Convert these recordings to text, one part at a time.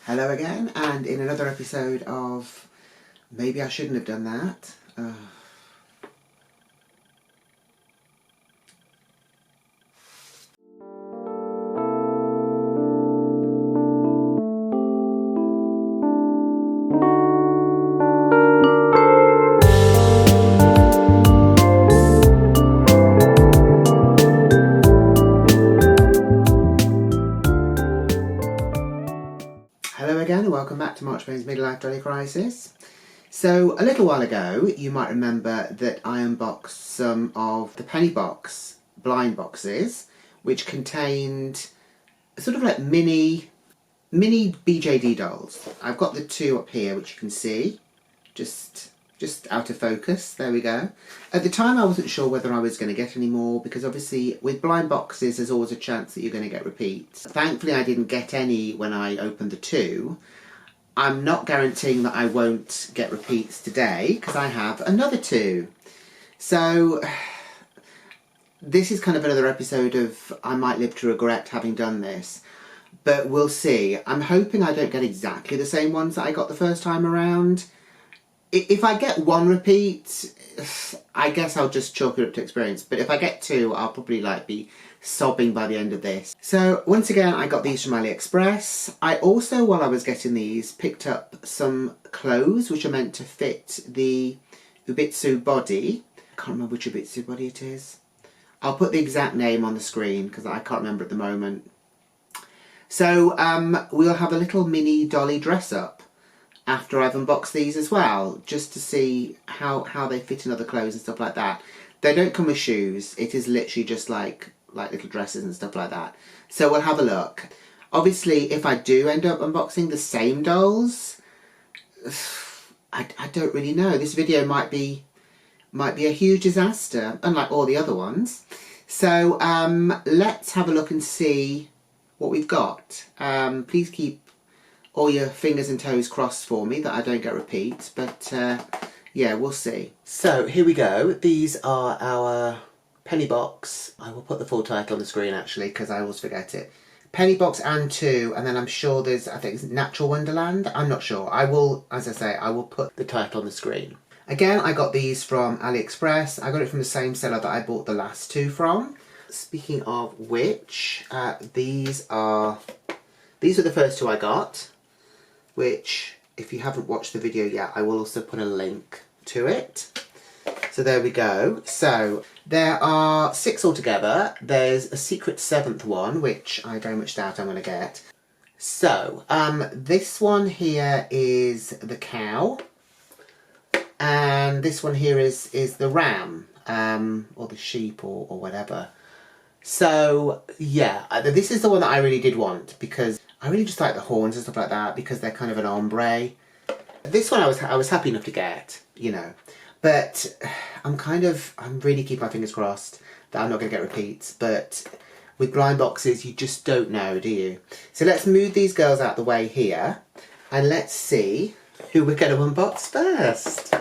Hello again, and in another episode of Maybe I Shouldn't Have Done That. Hello again, and welcome back to Marchbane's Midlife Dolly Crisis. So, a little while ago, you might remember that I unboxed some of the penny box blind boxes, which contained sort of like mini BJD dolls. I've got the two up here, which you can see, just out of focus. There we go. At the time, I wasn't sure whether I was going to get any more, because obviously with blind boxes, there's always a chance that you're going to get repeats. Thankfully, I didn't get any when I opened the two. I'm not guaranteeing that I won't get repeats today, because I have another two. So, this is kind of another episode of I might live to regret having done this. But we'll see. I'm hoping I don't get exactly the same ones that I got the first time around. If I get one repeat, I guess I'll just chalk it up to experience. But if I get two, I'll probably be sobbing by the end of this. So once again, I got these from AliExpress. I also, while I was getting these, picked up some clothes which are meant to fit the Ubitsu body. I can't remember which Ubitsu body it is. I'll put the exact name on the screen because I can't remember at the moment. So we'll have a little mini Dolly dress up after I've unboxed these as well, just to see how they fit in other clothes and stuff like that. They don't come with shoes. It is literally just like little dresses and stuff like that. So we'll have a look. Obviously, if I do end up unboxing the same dolls, I don't really know. This video might be a huge disaster, unlike all the other ones. So let's have a look and see what we've got. Please keep all your fingers and toes crossed for me that I don't get repeats, but yeah, we'll see. So here we go. These are our penny box. I will put the full title on the screen actually, because I always forget it. Penny box Antu, and then I'm sure there's, I think it's Natural Wonderland. I'm not sure. I will, as I say, I will put the title on the screen. Again, I got these from AliExpress. I got it from the same seller that I bought the last two from. Speaking of which, these are the first two I got, which, if you haven't watched the video yet, I will also put a link to it. So there we go. So there are 6 altogether. There's a secret 7th one, which I very much doubt I'm going to get. So this one here is the cow, and this one here is the ram, or the sheep, or whatever. So yeah, this is the one that I really did want, because I really just like the horns and stuff like that, because they're kind of an ombre. This one I was happy enough to get, you know, but I'm really keeping my fingers crossed that I'm not going to get repeats. But with blind boxes, you just don't know, do you? So let's move these girls out the way here, and let's see who we're going to unbox first.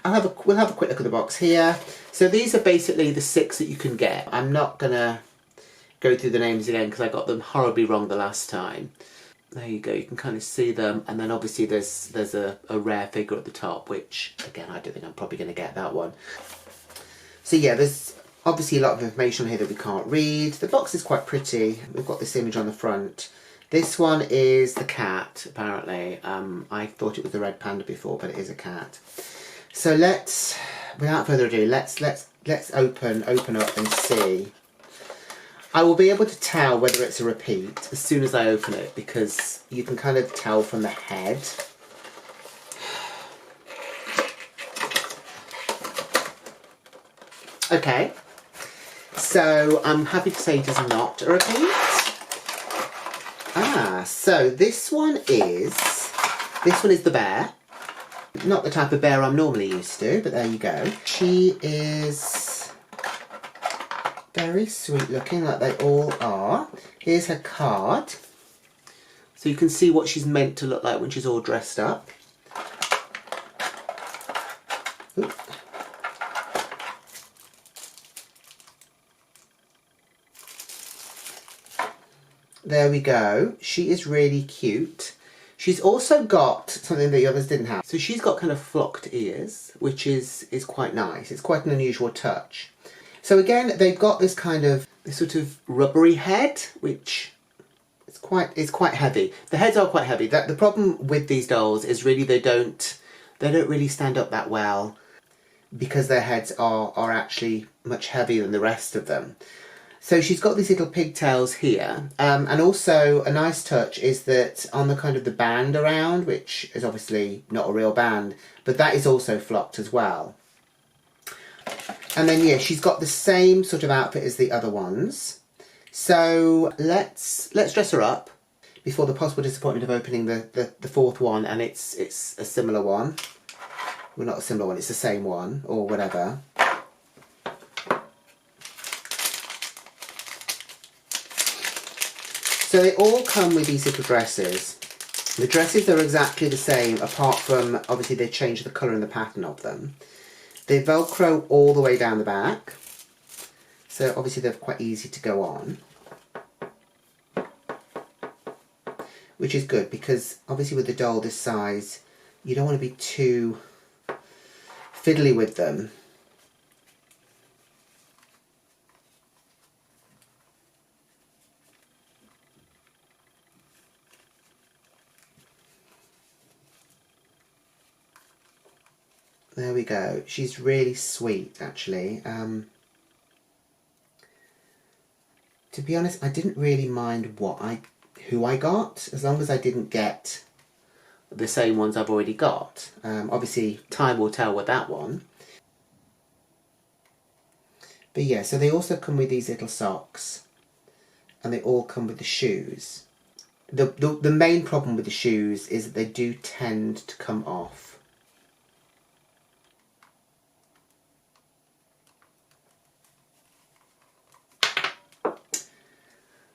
We'll have a quick look at the box here. So these are basically the 6 that you can get. I'm not going to go through the names again because I got them horribly wrong the last time. There you go, you can kind of see them, and then obviously there's a rare figure at the top, which again I don't think I'm probably going to get that one. So yeah, there's obviously a lot of information on here that we can't read. The box is quite pretty. We've got this image on the front. This one is the cat, apparently. I thought it was the red panda before, but it is a cat. So let's, without further ado, let's open up and see. I will be able to tell whether it's a repeat as soon as I open it, because you can kind of tell from the head. Okay, so I'm happy to say it is not a repeat. So this one is the bear. Not the type of bear I'm normally used to, but there you go. She is very sweet looking, like they all are. Here's her card. So you can see what she's meant to look like when she's all dressed up. Ooh. There we go. She is really cute. She's also got something that the others didn't have. So she's got kind of flocked ears, which is quite nice. It's quite an unusual touch. So again, they've got this kind of, this sort of rubbery head, which is quite heavy. The heads are quite heavy. The problem with these dolls is really they don't really stand up that well because their heads are actually much heavier than the rest of them. So she's got these little pigtails here, and also a nice touch is that on the kind of the band around, which is obviously not a real band, but that is also flocked as well. And then yeah, she's got the same sort of outfit as the other ones. So let's dress her up before the possible disappointment of opening the fourth one, and it's a similar one. Well, not a similar one, it's the same one, or whatever. So they all come with these little dresses. The dresses are exactly the same, apart from, obviously, they changed the colour and the pattern of them. They Velcro all the way down the back. So obviously they're quite easy to go on. Which is good, because obviously with a doll this size, you don't want to be too fiddly with them. There we go. She's really sweet, actually. To be honest, I didn't really mind who I got, as long as I didn't get the same ones I've already got. Obviously, time will tell with that one. But yeah, so they also come with these little socks, and they all come with the shoes. The main problem with the shoes is that they do tend to come off.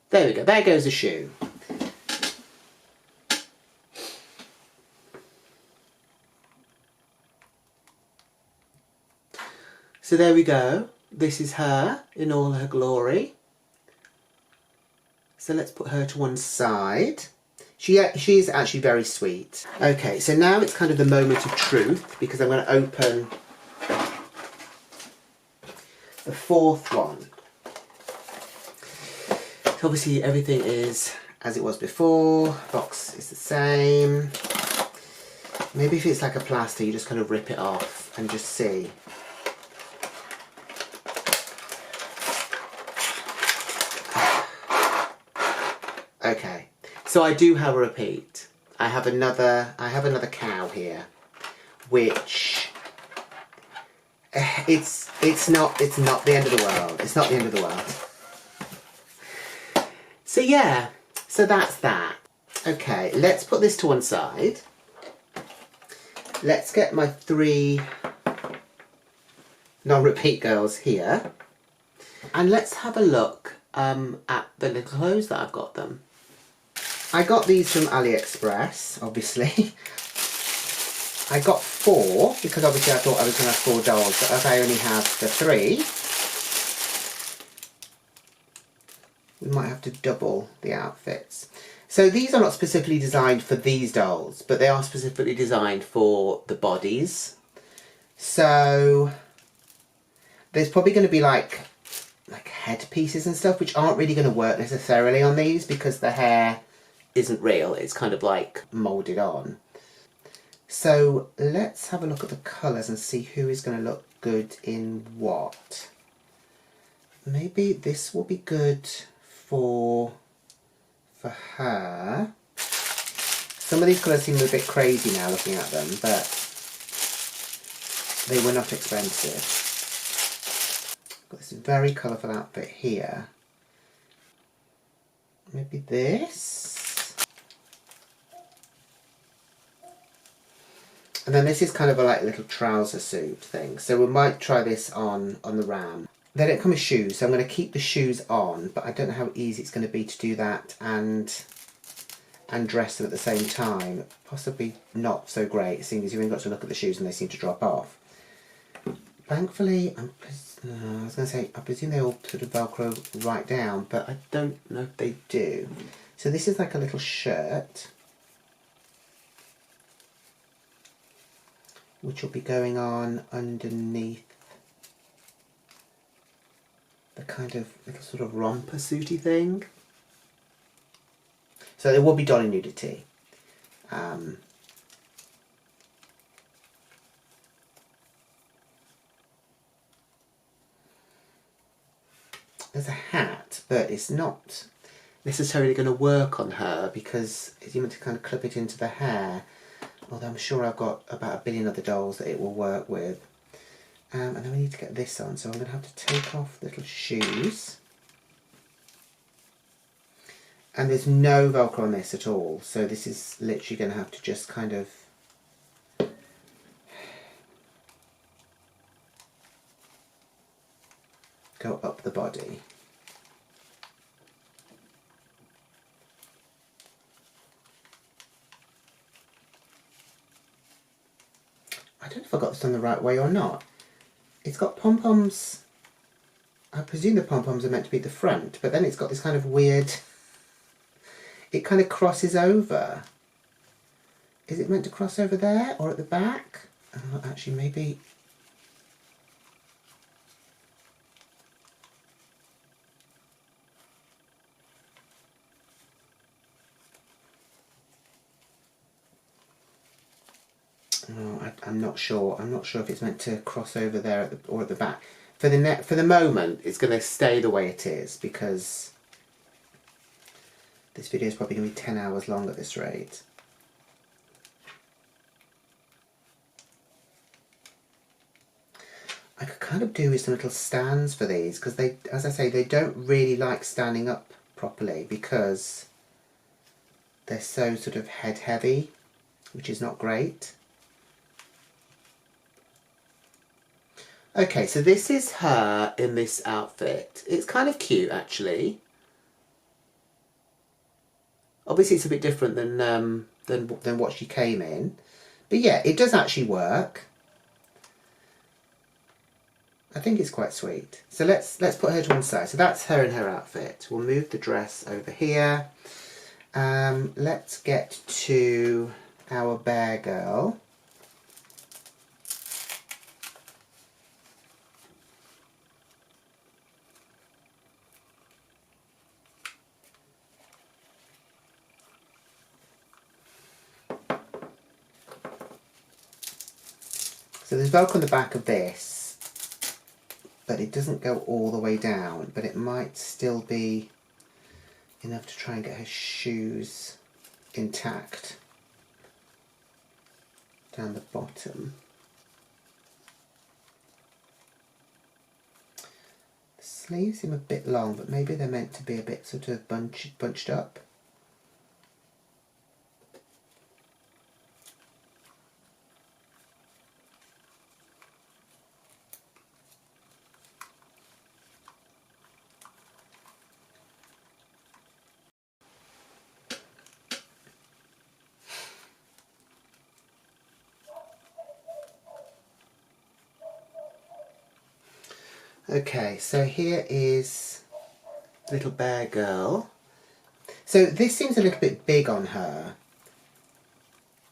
There we go, there goes the shoe. So there we go, this is her in all her glory. So let's put her to one side. She's actually very sweet. Okay, so now it's kind of the moment of truth, because I'm going to open the fourth one. Obviously everything is as it was before, box is the same. Maybe if it's like a plaster, you just kind of rip it off and just see. Okay, so I do have a repeat. I have another cow here, which it's not the end of the world. It's not the end of the world. So yeah, so that's that. Okay, let's put this to one side. Let's get my 3 non-repeat girls here. And let's have a look at the little clothes that I've got them. I got these from AliExpress, obviously. I got 4, because obviously I thought I was going to have 4 dolls, but as I only have the 3, we might have to double the outfits. So these are not specifically designed for these dolls, but they are specifically designed for the bodies. So there's probably going to be like headpieces and stuff, which aren't really going to work necessarily on these, because the hair isn't real, it's kind of like moulded on. So let's have a look at the colours and see who is going to look good in what. Maybe this will be good for her. Some of these colours seem a bit crazy now looking at them, but they were not expensive. Got this very colourful outfit here. Maybe this. And then this is kind of a little trouser suit thing. So we might try this on the ram. They don't come with shoes, so I'm going to keep the shoes on, but I don't know how easy it's going to be to do that and dress them at the same time. Possibly not so great, seeing as you've only got to look at the shoes and they seem to drop off. Thankfully, I was going to say, I presume they all sort of Velcro right down, but I don't know if they do. So this is like a little shirt. which will be going on underneath the kind of little sort of romper suity thing. So there will be Dolly nudity. There's a hat, but it's not necessarily going to work on her because you want to kind of clip it into the hair. Although I'm sure I've got about a billion other dolls that it will work with. And then we need to get this on, so I'm going to have to take off little shoes. And there's no Velcro on this at all, so this is literally going to have to just kind of go up the body. I don't know if I got this done the right way or not. It's got pom-poms. I presume the pom-poms are meant to be at the front, but then it's got this kind of weird... It kind of crosses over. Is it meant to cross over there or at the back? Oh, actually, maybe... Oh, I'm not sure. I'm not sure if it's meant to cross over there or at the back. For the moment, it's going to stay the way it is because this video is probably going to be 10 hours long at this rate. I could kind of do with some little stands for these because they, as I say, they don't really like standing up properly because they're so sort of head heavy, which is not great. Okay, so this is her in this outfit. It's kind of cute, actually. Obviously, it's a bit different than what she came in, but yeah, it does actually work. I think it's quite sweet. So let's put her to one side. So that's her in her outfit. We'll move the dress over here. Let's get to our bear girl. So there's Velcro on the back of this, but it doesn't go all the way down, but it might still be enough to try and get her shoes intact down the bottom. The sleeves seem a bit long, but maybe they're meant to be a bit sort of bunched up. Okay, so here is little bear girl. So this seems a little bit big on her,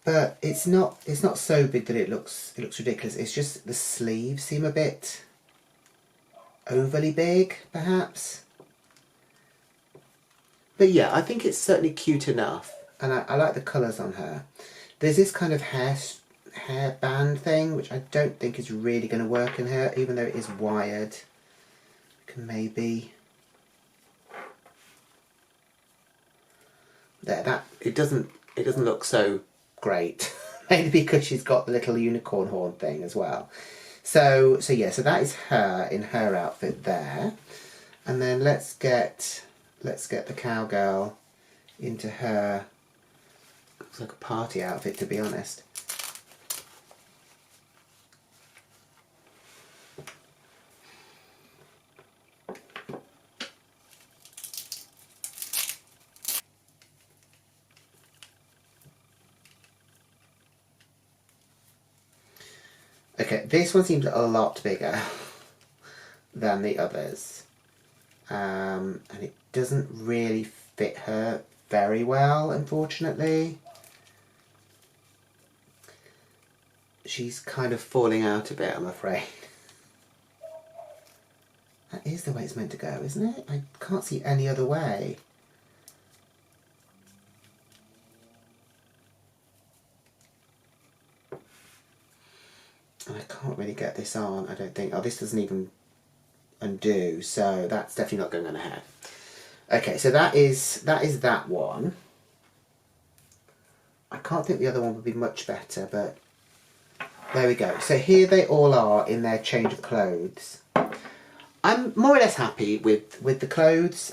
but it's not so big that it looks ridiculous. It's just the sleeves seem a bit overly big, perhaps. But yeah, I think it's certainly cute enough, and I like the colours on her. There's this kind of hair band thing, which I don't think is really going to work in her, even though it is wired. Can maybe there, that it doesn't look so great. Maybe because she's got the little unicorn horn thing as well. So yeah, so that is her in her outfit there. And then let's get the cowgirl into her, looks like a party outfit, to be honest. Okay, this one seems a lot bigger than the others, and it doesn't really fit her very well, unfortunately. she's kind of falling out a bit, I'm afraid. That is the way it's meant to go, isn't it? I can't see any other way. And I can't really get this on, I don't think. Oh, this doesn't even undo, so that's definitely not going on ahead. Okay, so that is that one. I can't think the other one would be much better, but there we go. So here they all are in their change of clothes. I'm more or less happy with the clothes.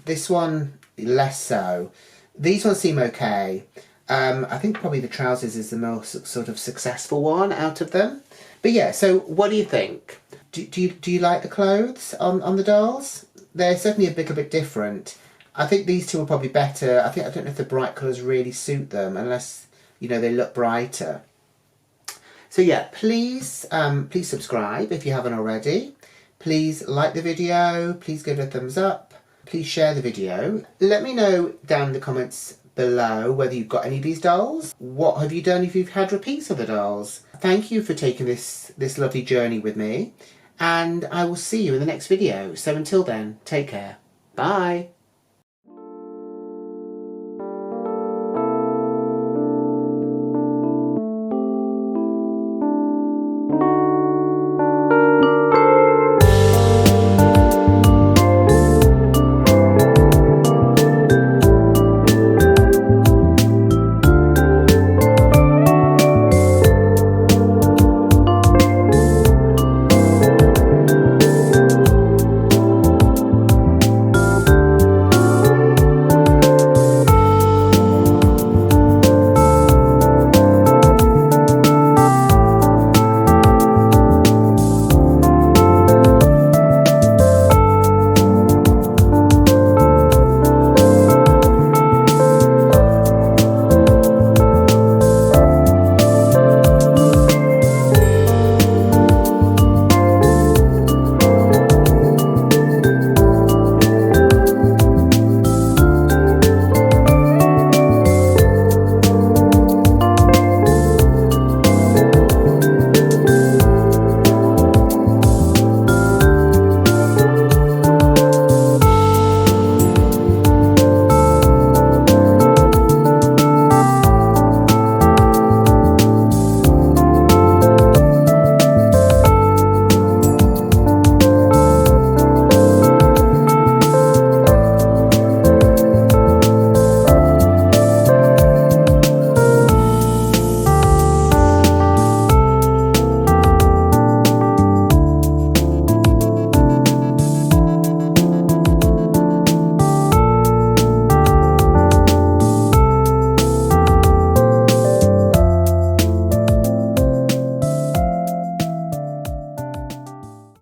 This one, less so. These ones seem okay. I think probably the trousers is the most sort of successful one out of them. But yeah, so what do you think? Do you like the clothes on the dolls? They're certainly a little bit different. I think these two are probably better. I don't know if the bright colours really suit them, unless, you know, they look brighter. So yeah, please subscribe if you haven't already. Please like the video. Please give it a thumbs up. Please share the video. Let me know down in the comments below whether you've got any of these dolls. What have you done if you've had repeats of the dolls? Thank you for taking this lovely journey with me. And I will see you in the next video. So until then, take care. Bye.